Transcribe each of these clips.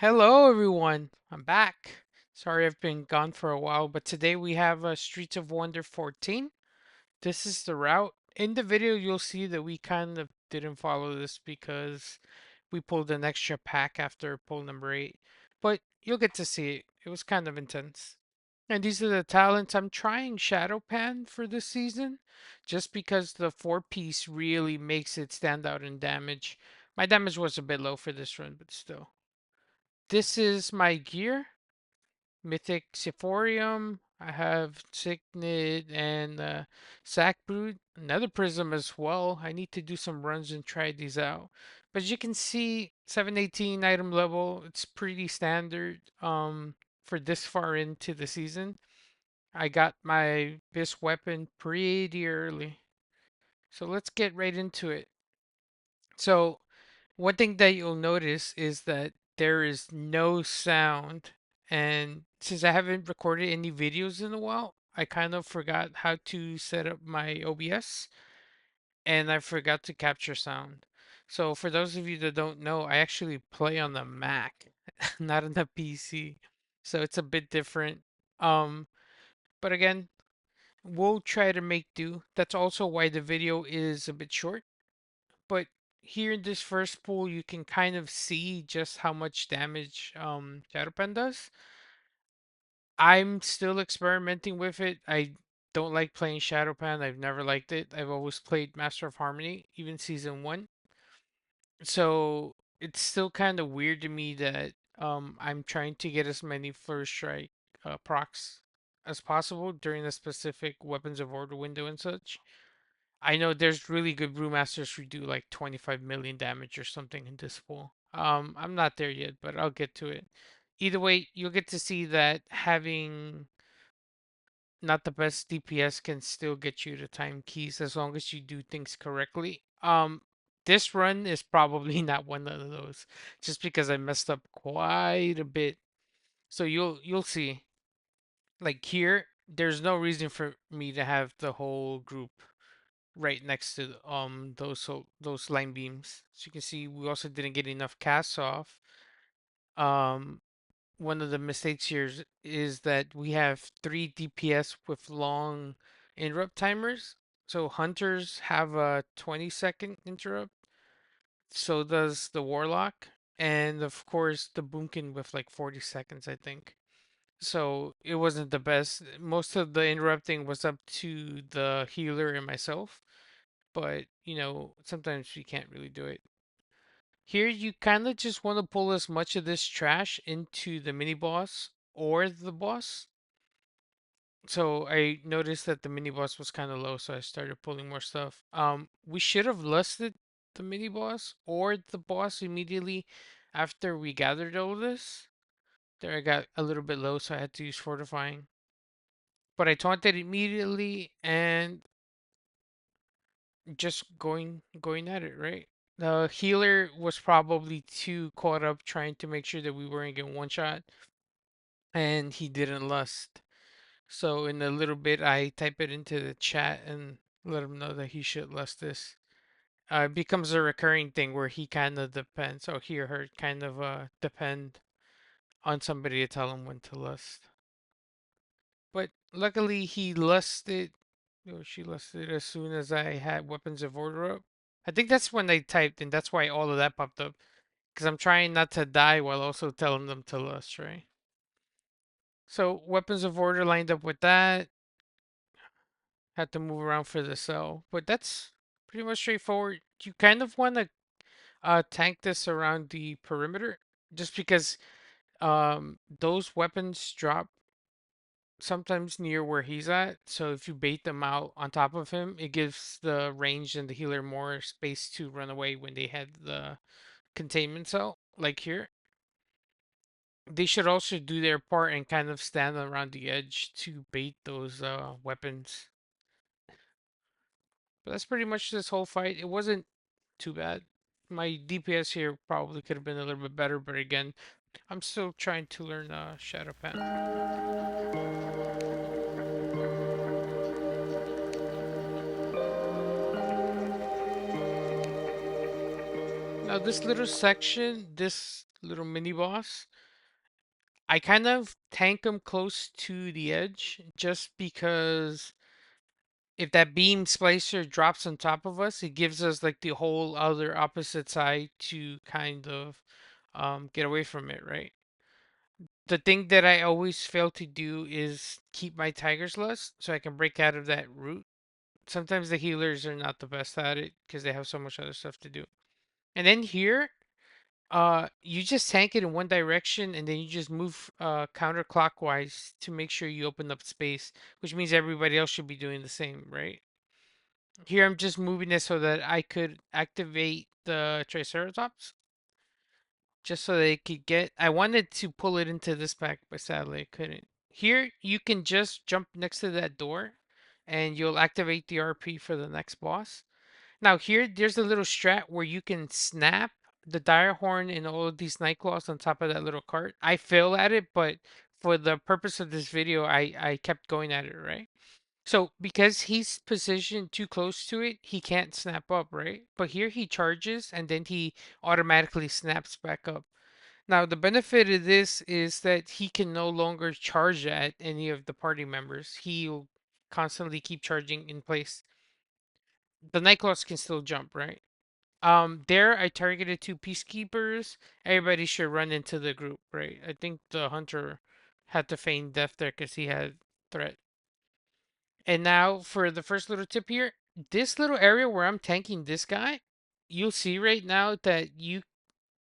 Hello, everyone. I'm back. Sorry I've been gone for a while, but today we have Streets of Wonder 14. This is the route. In the video, you'll see that we kind of didn't follow this because we pulled an extra pack after pull number 8, but you'll get to see it. It was kind of intense. And these are the talents. I'm trying Shadow Pan for this season just because the 4-piece really makes it stand out in damage. My damage was a bit low for this run, but still. This is my gear. Mythic Sephorium. I have Signet and Sack Brood. Another Prism as well. I need to do some runs and try these out. But as you can see, 718 item level. It's pretty standard for this far into the season. I got my Abyss weapon pretty early. So let's get right into it. So one thing that you'll notice is that there is no sound. And since I haven't recorded any videos in a while, I kind of forgot how to set up my OBS and I forgot to capture sound. So for those of you that don't know, I actually play on the Mac, not on the PC. So it's a bit different. Um, but again, we'll try to make do. That's also why the video is a bit short, but here in this first pool, you can kind of see just how much damage Shadowpan does. I'm still experimenting with it. I don't like playing Shadowpan. I've never liked it. I've always played Master of Harmony, even season 1. So it's still kind of weird to me that I'm trying to get as many first strike procs as possible during a specific Weapons of Order window and such. I know there's really good brewmasters who do like 25 million damage or something in this pool. I'm not there yet, but I'll get to it. Either way, you'll get to see that having not the best DPS can still get you the time keys as long as you do things correctly. This run is probably not one of those, just because I messed up quite a bit. So you'll see. Like here, there's no reason for me to have the whole group right next to those line beams. So you can see we also didn't get enough casts off. Um, One of the mistakes here is that we have 3 DPS with long interrupt timers. So hunters have a 20-second interrupt. So does the warlock, and of course the boomkin with like 40 seconds, I think. So it wasn't the best. Most of the interrupting was up to the healer and myself, but sometimes we can't really do it. Here you kind of just want to pull as much of this trash into the mini boss or the boss. So I noticed that the mini boss was kind of low, so I started pulling more stuff. We should have lusted the mini boss or the boss immediately after we gathered all this. There I got a little bit low, so I had to use fortifying. But I taunted immediately and just going at it, right? The healer was probably too caught up trying to make sure that we weren't getting one shot, and he didn't lust. So in a little bit, I type it into the chat and let him know that he should lust this. It becomes a recurring thing where he kind of depends, or he or her kind of depend on somebody to tell him when to lust. But luckily, he lusted, or she lusted as soon as I had Weapons of Order up. I think that's when they typed, and that's why all of that popped up. Because I'm trying not to die while also telling them to lust, right? So Weapons of Order lined up with that. Had to move around for the cell, but that's pretty much straightforward. You kind of want to tank this around the perimeter, just because those weapons drop sometimes near where he's at. So if you bait them out on top of him, it gives the range and the healer more space to run away when they had the containment cell, like here. They should also do their part and kind of stand around the edge to bait those weapons. But that's pretty much this whole fight. It wasn't too bad. My DPS here probably could have been a little bit better, but again, I'm still trying to learn Shadow Pen. Now this little section, this little mini boss. I kind of tank him close to the edge just because if that beam splicer drops on top of us, it gives us like the whole other opposite side to kind of get away from it, right? The thing that I always fail to do is keep my Tiger's Lust so I can break out of that route. Sometimes the healers are not the best at it because they have so much other stuff to do. And then here, you just tank it in one direction and then you just move counterclockwise to make sure you open up space, which means everybody else should be doing the same, right? Here I'm just moving it so that I could activate the Triceratops just so they could get. I wanted to pull it into this pack, but sadly I couldn't. Here you can just jump next to that door and you'll activate the RP for the next boss. Now here, there's a little strat where you can snap the Direhorn and all of these Nightclaws on top of that little cart. I fail at it, but for the purpose of this video, I kept going at it, right? So because he's positioned too close to it, he can't snap up, right? But here he charges and then he automatically snaps back up. Now the benefit of this is that he can no longer charge at any of the party members. He'll constantly keep charging in place. The Nightclaws can still jump, right? There I targeted two peacekeepers. Everybody should run into the group, right? I think the hunter had to feign death there because he had threat. And now for the first little tip here, this little area where I'm tanking this guy, you'll see right now that you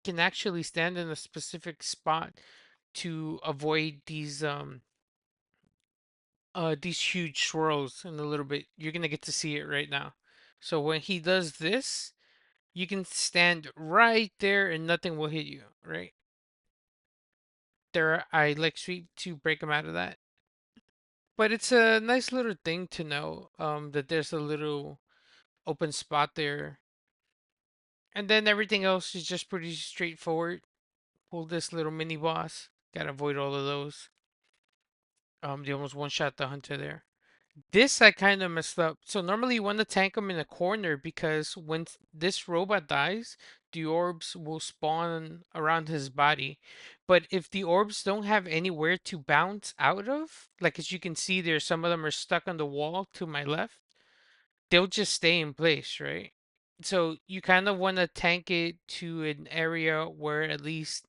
can actually stand in a specific spot to avoid these huge swirls in a little bit. You're gonna get to see it right now. So when he does this, you can stand right there and nothing will hit you, right? There, I like sweep to break him out of that. But it's a nice little thing to know that there's a little open spot there. And then everything else is just pretty straightforward. Pull this little mini boss. Gotta avoid all of those. They almost one shot the hunter there. This I kind of messed up. So normally you want to tank him in a corner because when this robot dies, the orbs will spawn around his body. But if the orbs don't have anywhere to bounce out of, like as you can see there, some of them are stuck on the wall to my left, they'll just stay in place, right? So you kind of want to tank it to an area where at least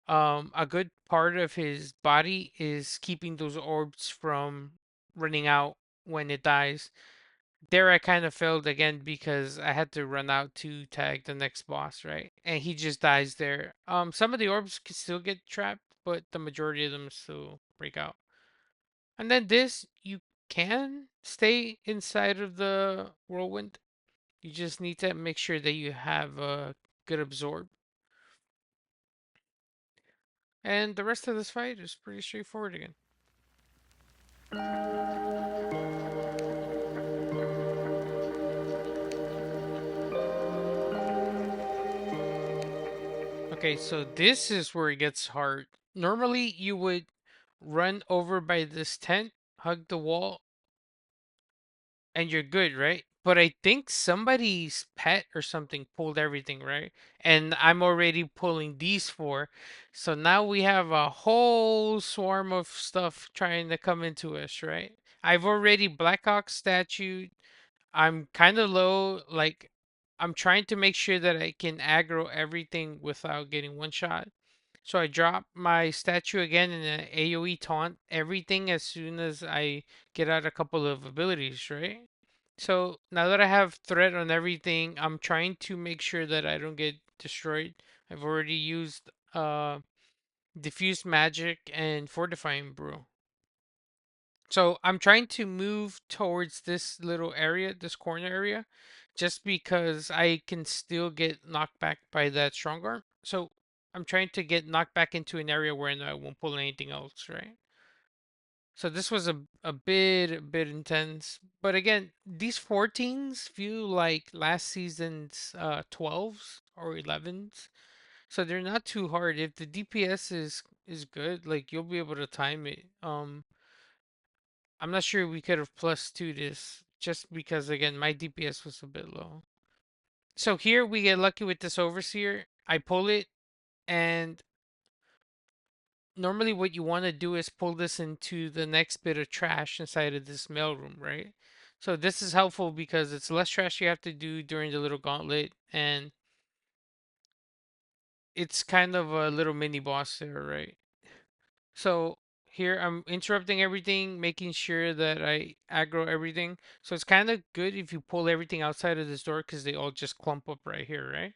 a good part of his body is keeping those orbs from running out when it dies. There I kind of failed again because I had to run out to tag the next boss, right? And he just dies there. Some of the orbs can still get trapped, but the majority of them still break out. And then this, you can stay inside of the whirlwind. You just need to make sure that you have a good absorb. And the rest of this fight is pretty straightforward again. Okay, so this is where it gets hard. Normally, you would run over by this tent, hug the wall, and you're good, right? But I think somebody's pet or something pulled everything, right? And I'm already pulling these four. So now we have a whole swarm of stuff trying to come into us, right? I've already Blackhawk statue. I'm kind of low. Like, I'm trying to make sure that I can aggro everything without getting one shot. So I drop my statue again in an AoE taunt everything as soon as I get out a couple of abilities, right? So now that I have threat on everything, I'm trying to make sure that I don't get destroyed. I've already used diffuse magic and fortifying brew. So I'm trying to move towards this little area, this corner area, just because I can still get knocked back by that strong arm. So I'm trying to get knocked back into an area where I won't pull anything else, right? So this was a bit intense. But again, these 14s feel like last season's 12s or 11s. So they're not too hard. If the DPS is good, like you'll be able to time it. I'm not sure we could have plus two this just because again my DPS was a bit low. So here we get lucky with this overseer. I pull it. And normally what you want to do is pull this into the next bit of trash inside of this mailroom, right? So this is helpful because it's less trash you have to do during the little gauntlet, and it's kind of a little mini boss there, right? So here I'm interrupting everything, making sure that I aggro everything. So it's kind of good if you pull everything outside of this door because they all just clump up right here, right?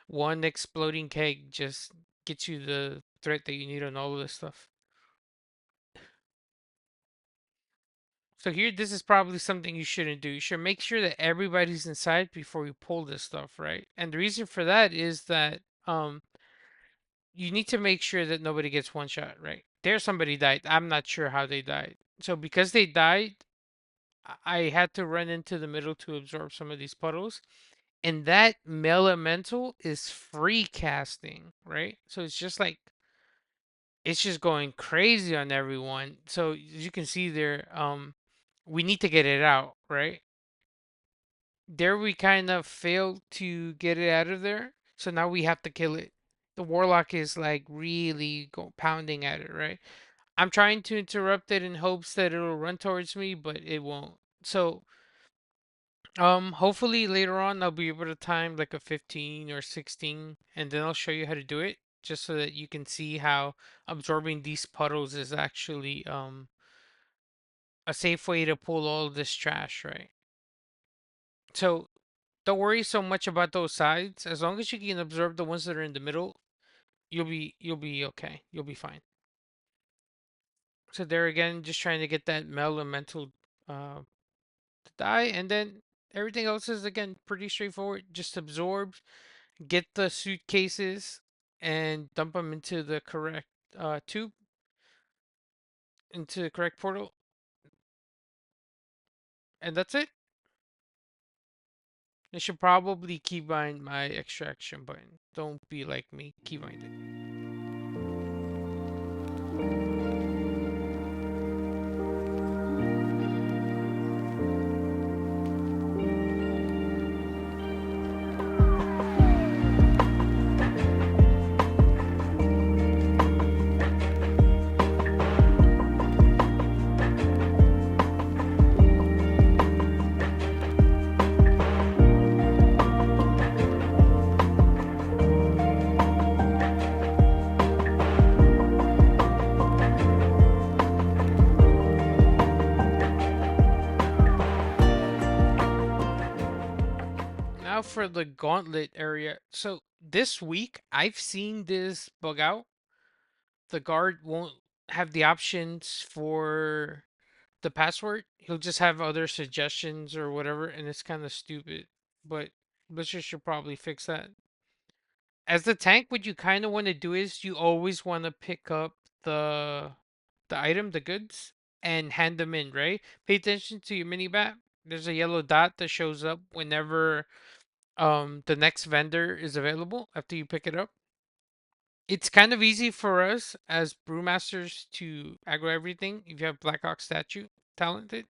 One exploding keg just gets you the threat that you need on all of this stuff. So here, this is probably something you shouldn't do. You should make sure that everybody's inside before you pull this stuff, right? And the reason for that is that you need to make sure that nobody gets one shot, right? There's somebody died. I'm not sure how they died. So because they died, I had to run into the middle to absorb some of these puddles. And that elemental is free casting, right? So it's just like it's just going crazy on everyone. So as you can see there, we need to get it out, right? There we kind of failed to get it out of there. So now we have to kill it. The warlock is like really pounding at it, right? I'm trying to interrupt it in hopes that it'll run towards me, but it won't. So, hopefully later on I'll be able to time like a 15 or 16, and then I'll show you how to do it, just so that you can see how absorbing these puddles is actually a safe way to pull all this trash, right? So don't worry so much about those sides. As long as you can absorb the ones that are in the middle, you'll be okay. You'll be fine. So there again, just trying to get that elemental uh to die, and then everything else is again pretty straightforward. Just absorb, get the suitcases, and dump them into the correct tube, into the correct portal, and that's it. I should probably keybind my extraction button. Don't be like me, keybind it. Now for the Gauntlet area. So this week I've seen this bug out. The guard won't have the options for the password. He'll just have other suggestions or whatever, and it's kind of stupid. But Blizzard should probably fix that. As the tank, what you kind of want to do is you always want to pick up the the item, the goods, and hand them in, right? Pay attention to your mini map. There's a yellow dot that shows up whenever the next vendor is available after you pick it up. It's kind of easy for us as brewmasters to aggro everything if you have Blackhawk statue talented.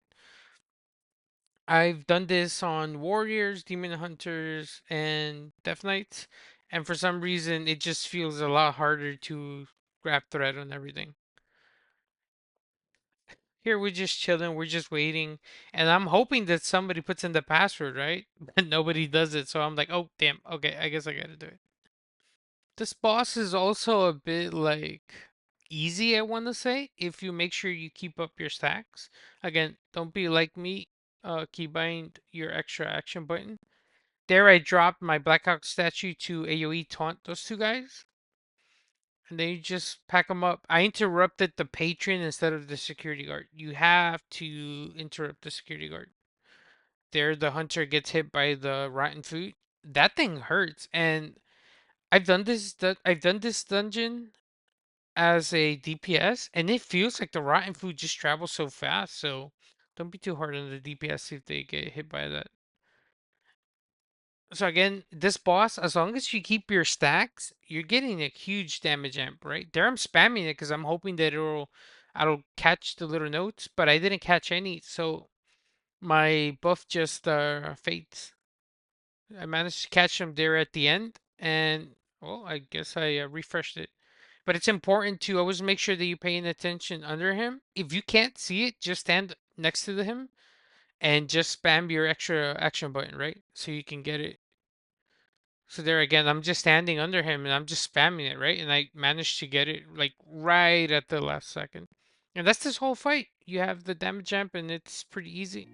I've done this on warriors, demon hunters, and death knights, and for some reason it just feels a lot harder to grab thread on everything. Here we're just chilling, we're just waiting, and I'm hoping that somebody puts in the password, right? But nobody does it, so I'm like, oh damn, okay, I guess I gotta do it. This boss is also a bit like easy, I want to say, if you make sure you keep up your stacks. Again, don't be like me, keybind your extra action button. There I dropped my Blackhawk statue to AoE taunt those two guys, and then you just pack them up. I interrupted the patron instead of the security guard. You have to interrupt the security guard. There the hunter gets hit by the rotten food. That thing hurts, and I've done this dungeon as a DPS, and it feels like the rotten food just travels so fast. So don't be too hard on the DPS if they get hit by that. So again, this boss, as long as you keep your stacks, you're getting a huge damage amp, right? There I'm spamming it because I'm hoping that I'll catch the little notes, but I didn't catch any, so my buff just fades. I managed to catch him there at the end, and Well, I guess I refreshed it. But it's important to always make sure that you're paying attention under him. If you can't see it, just stand next to him and just spam your extra action button, right? So you can get it. So there again, I'm just standing under him and I'm just spamming it, right? And I managed to get it like right at the last second. And that's this whole fight. You have the damage amp and it's pretty easy.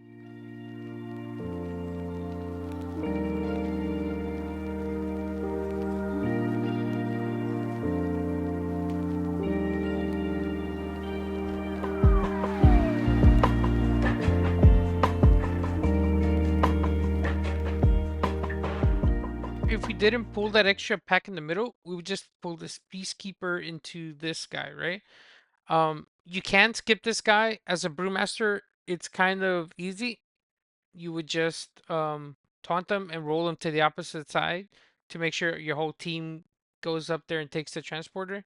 If we didn't pull that extra pack in the middle, we would just pull this Peacekeeper into this guy, right? You can skip this guy as a Brewmaster. It's kind of easy. You would just taunt them and roll them to the opposite side to make sure your whole team goes up there and takes the transporter.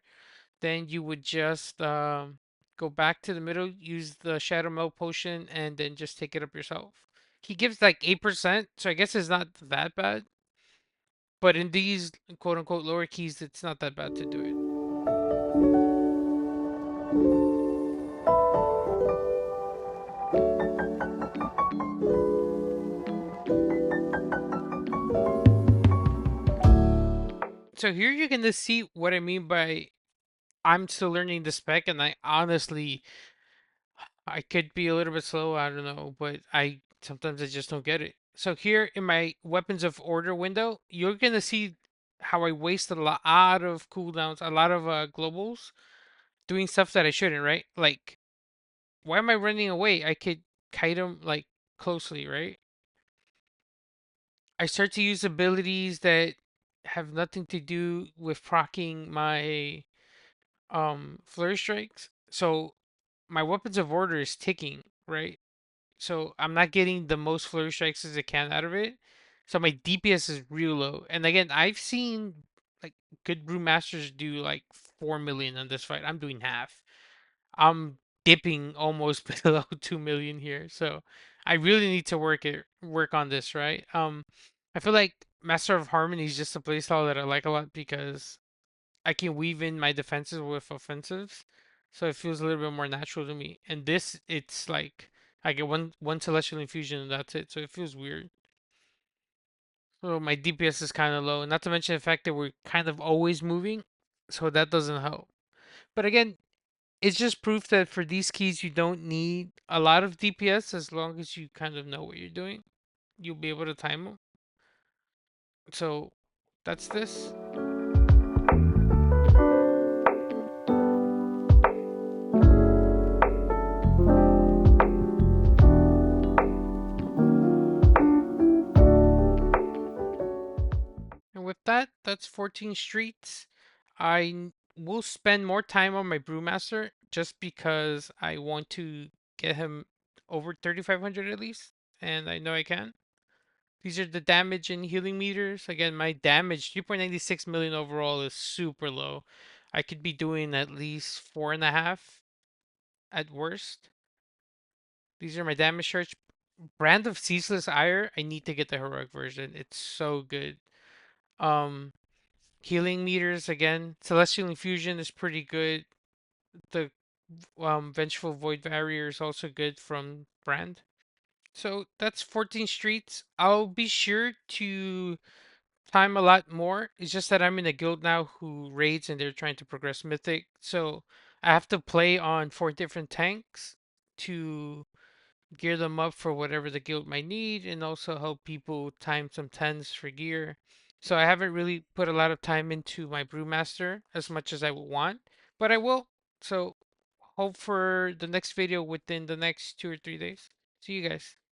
Then you would just go back to the middle, use the Shadow Melt potion, and then just take it up yourself. He gives like 8%, so I guess it's not that bad. But in these quote unquote lower keys, it's not that bad to do it. So here you're gonna see what I mean by I'm still learning the spec, and I could be a little bit slow. I don't know, but I sometimes I just don't get it. So here in my weapons of order window, you're gonna see how I waste a lot of cooldowns, a lot of globals, doing stuff that I shouldn't. Right? Like, why am I running away? I could kite them like closely, right? I start to use abilities that have nothing to do with proccing my flurry strikes. So my weapons of order is ticking, right? So I'm not getting the most flurry strikes as I can out of it. So my DPS is real low. And again, I've seen like good brewmasters do like 4 million on this fight. I'm doing half. I'm dipping almost below 2 million here. So I really need to work on this, right? I feel like Master of Harmony is just a playstyle that I like a lot because I can weave in my defenses with offensives, so it feels a little bit more natural to me. And this, it's like I get one celestial infusion and that's it. So it feels weird. So my DPS is kind of low, not to mention the fact that we're kind of always moving, so that doesn't help. But again, it's just proof that for these keys you don't need a lot of DPS as long as you kind of know what you're doing. You'll be able to time them. So that's this. And with that, that's 14 streets. Will spend more time on my Brewmaster just because I want to get him over 3,500 at least, and I know I can. These are the damage and healing meters. Again, my damage, 3.96 million overall, is super low. I could be doing at least 4.5 at worst. These are my damage charts. Brand of Ceaseless Ire, I need to get the heroic version. It's so good. Um, Healing meters again. Celestial Infusion is pretty good. The Vengeful Void Barrier is also good from Brand. So that's 14 streets. I'll be sure to time a lot more. It's just that I'm in a guild now who raids and they're trying to progress Mythic. So I have to play on 4 different tanks to gear them up for whatever the guild might need and also help people time some tens for gear. So I haven't really put a lot of time into my Brewmaster as much as I would want, but I will. So hope for the next video within the next 2 or 3 days. See you guys.